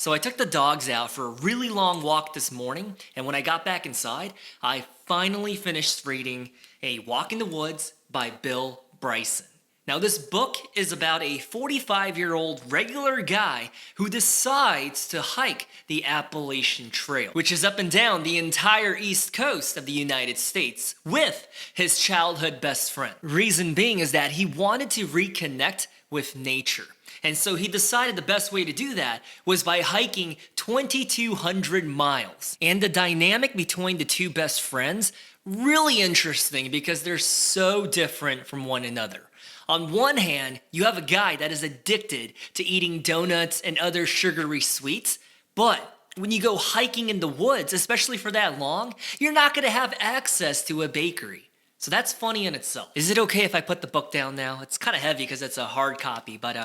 So I took the dogs out for a really long walk this morning, and when I got back inside, I finally finished reading A Walk in the Woods by Bill Bryson. Now, this book is about a 45-year-old regular guy who decides to hike the Appalachian Trail, which is up and down the entire east coast of the United States with his childhood best friend. Reason being is that he wanted to reconnect with nature. And so he decided the best way to do that was by hiking 2,200 miles. And the dynamic between the two best friends, really interesting because they're so different from one another. On one hand, you have a guy that is addicted to eating donuts and other sugary sweets, but when you go hiking in the woods, especially for that long, you're not going to have access to a bakery. So that's funny in itself. Is it okay if I put the book down now? It's kind of heavy because it's a hard copy, but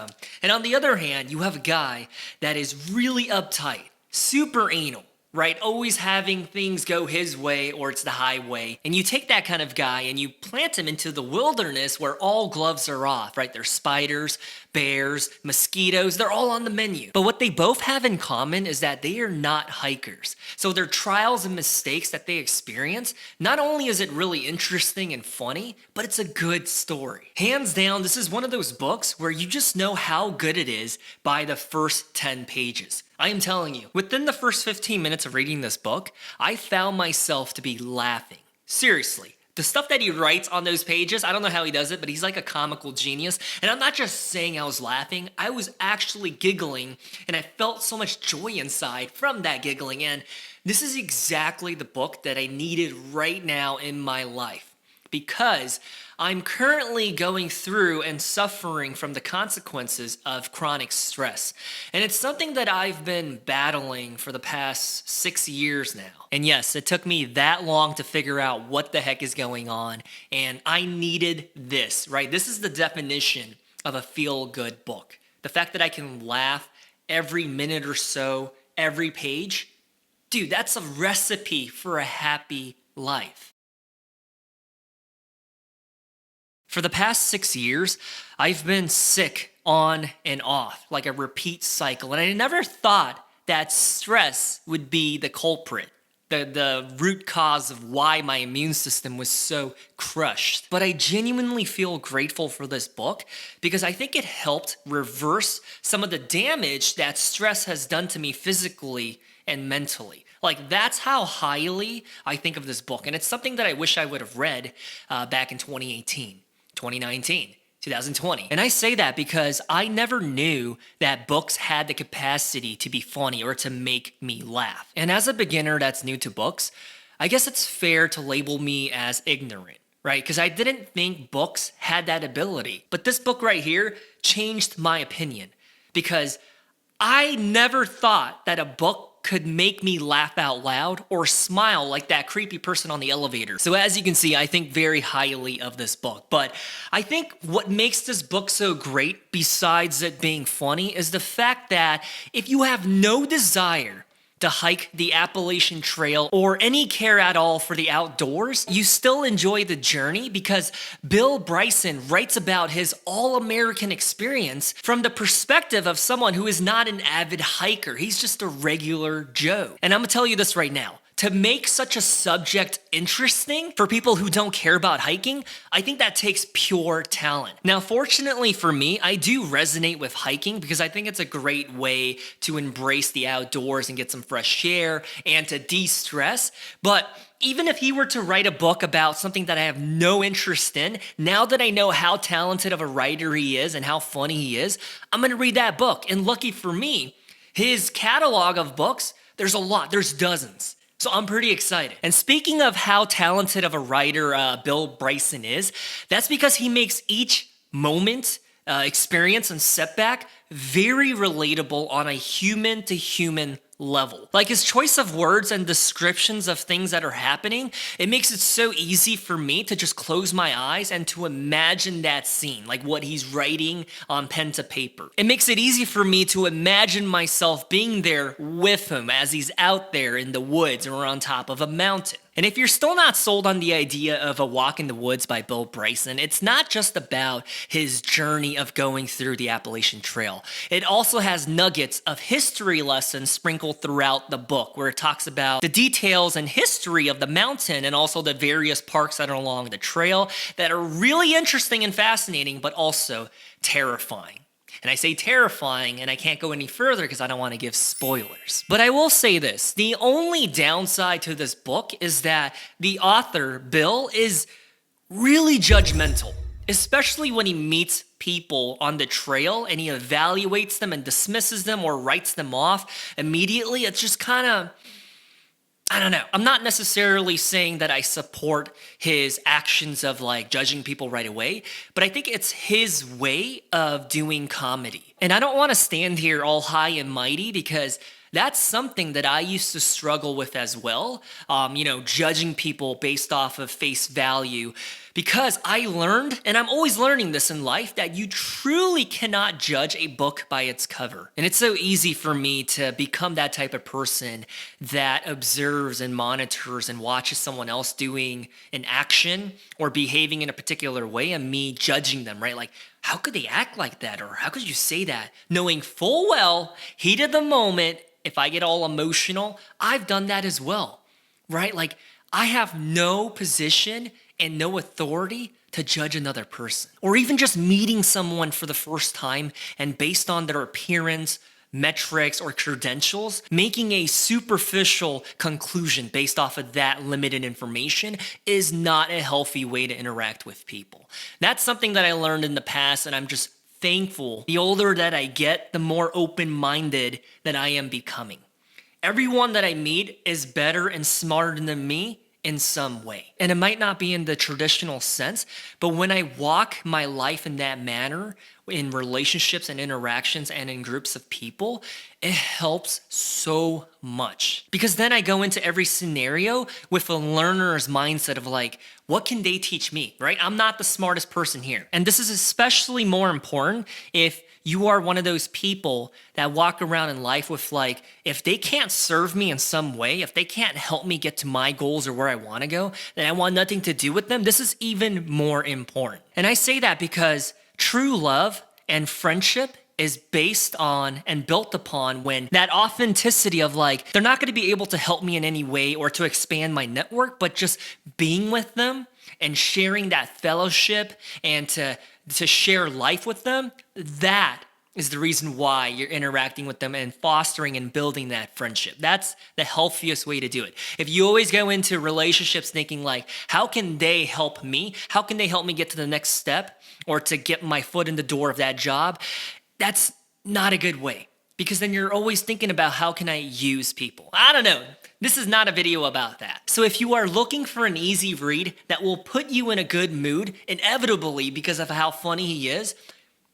and on the other hand, you have a guy that is really uptight, super anal, right? Always having things go his way or it's the highway. And you take that kind of guy and you plant him into the wilderness where all gloves are off, right? There's spiders, bears, mosquitoes, they're all on the menu. But what they both have in common is that they are not hikers. So their trials and mistakes that they experience, not only is it really interesting and funny, but it's a good story. Hands down, this is one of those books where you just know how good it is by the first 10 pages. I am telling you, within the first 15 minutes of reading this book, I found myself to be laughing. Seriously. The stuff that he writes on those pages, I don't know how he does it, but he's like a comical genius. And I'm not just saying I was laughing, I was actually giggling, and I felt so much joy inside from that giggling. And this is exactly the book that I needed right now in my life, because I'm currently going through and suffering from the consequences of chronic stress. And it's something that I've been battling for the past 6 years now. And yes, it took me that long to figure out what the heck is going on. And I needed this, right? This is the definition of a feel-good book. The fact that I can laugh every minute or so, every page. Dude, that's a recipe for a happy life. For the past 6 years, I've been sick on and off, like a repeat cycle. And I never thought that stress would be the culprit, the root cause of why my immune system was so crushed. But I genuinely feel grateful for this book because I think it helped reverse some of the damage that stress has done to me physically and mentally. Like, that's how highly I think of this book. And it's something that I wish I would have read back in 2018. 2019, 2020. And I say that because I never knew that books had the capacity to be funny or to make me laugh. And as a beginner that's new to books, I guess it's fair to label me as ignorant, right? Because I didn't think books had that ability. But this book right here changed my opinion because I never thought that a book could make me laugh out loud or smile like that creepy person on the elevator. So as you can see, I think very highly of this book. But I think what makes this book so great, besides it being funny, is the fact that if you have no desire to hike the Appalachian Trail or any care at all for the outdoors, you still enjoy the journey because Bill Bryson writes about his all-American experience from the perspective of someone who is not an avid hiker. He's just a regular Joe. And I'm gonna tell you this right now. To make such a subject interesting for people who don't care about hiking, I think that takes pure talent. Now, fortunately for me, I do resonate with hiking because I think it's a great way to embrace the outdoors and get some fresh air and to de-stress. But even if he were to write a book about something that I have no interest in, now that I know how talented of a writer he is and how funny he is, I'm gonna read that book. And lucky for me, his catalog of books, there's a lot, there's dozens. So I'm pretty excited. And speaking of how talented of a writer Bill Bryson is, that's because he makes each moment, experience, and setback very relatable on a human-to-human level. Like his choice of words and descriptions of things that are happening, it makes it so easy for me to just close my eyes and to imagine that scene, like what he's writing on pen to paper. It makes it easy for me to imagine myself being there with him as he's out there in the woods or on top of a mountain. And if you're still not sold on the idea of A Walk in the Woods by Bill Bryson, it's not just about his journey of going through the Appalachian Trail. trail. It also has nuggets of history lessons sprinkled throughout the book, where it talks about the details and history of the mountain and also the various parks that are along the trail that are really interesting and fascinating, but also terrifying. And I say terrifying, and I can't go any further because I don't want to give spoilers. But I will say this, the only downside to this book is that the author, Bill, is really judgmental, especially when he meets people on the trail and he evaluates them and dismisses them or writes them off immediately. It's just kind of, I don't know. I'm not necessarily saying that I support his actions of like judging people right away, but I think it's his way of doing comedy. And I don't want to stand here all high and mighty because that's something that I used to struggle with as well. Judging people based off of face value, because I learned, and I'm always learning this in life, that you truly cannot judge a book by its cover. And it's so easy for me to become that type of person that observes and monitors and watches someone else doing an action or behaving in a particular way and me judging them, right? Like, how could they act like that? Or how could you say that? Knowing full well, heat of the moment, if I get all emotional, I've done that as well, right? Like, I have no position and no authority to judge another person. Or even just meeting someone for the first time and based on their appearance, metrics, or credentials, making a superficial conclusion based off of that limited information is not a healthy way to interact with people. That's something that I learned in the past, and I'm just thankful. The older that I get, the more open-minded that I am becoming. Everyone that I meet is better and smarter than me in some way. And it might not be in the traditional sense, but when I walk my life in that manner, in relationships and interactions and in groups of people, it helps so much. Because then I go into every scenario with a learner's mindset of like, what can they teach me, right? I'm not the smartest person here. And this is especially more important if you are one of those people that walk around in life with like, if they can't serve me in some way, if they can't help me get to my goals or where I want to go, then I want nothing to do with them. This is even more important. And I say that because true love and friendship is based on and built upon when that authenticity of like, they're not going to be able to help me in any way or to expand my network, but just being with them and sharing that fellowship and to share life with them, that is the reason why you're interacting with them and fostering and building that friendship. That's the healthiest way to do it. If you always go into relationships thinking like, how can they help me? How can they help me get to the next step or to get my foot in the door of that job? That's not a good way, because then you're always thinking about how can I use people? I don't know. This is not a video about that. So if you are looking for an easy read that will put you in a good mood, inevitably because of how funny he is,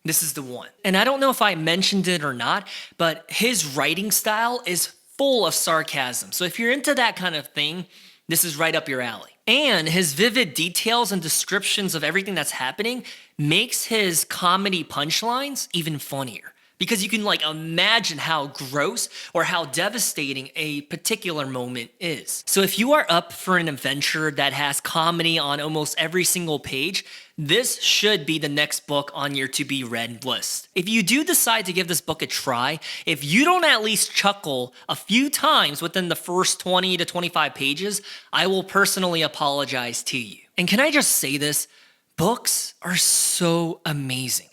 this is the one. And I don't know if I mentioned it or not, but his writing style is full of sarcasm. So if you're into that kind of thing, this is right up your alley. And his vivid details and descriptions of everything that's happening makes his comedy punchlines even funnier. Because you can like imagine how gross or how devastating a particular moment is. So if you are up for an adventure that has comedy on almost every single page, this should be the next book on your to be read list. If you do decide to give this book a try, if you don't at least chuckle a few times within the first 20 to 25 pages, I will personally apologize to you. And can I just say this? Books are so amazing.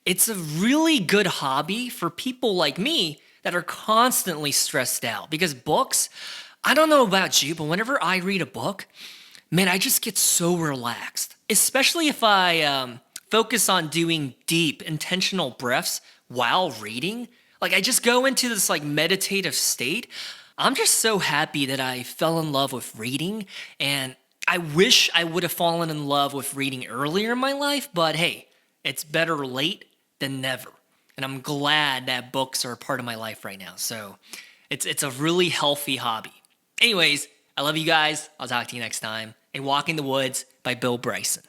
It's a really good hobby for people like me that are constantly stressed out, because books, I don't know about you, but whenever I read a book, man, I just get so relaxed, especially if I focus on doing deep, intentional breaths while reading. Like I just go into this like meditative state. I'm just so happy that I fell in love with reading, and I wish I would have fallen in love with reading earlier in my life, but hey, it's better late than never. And I'm glad that books are a part of my life right now. So it's a really healthy hobby. Anyways, I love you guys. I'll talk to you next time. A Walk in the Woods by Bill Bryson.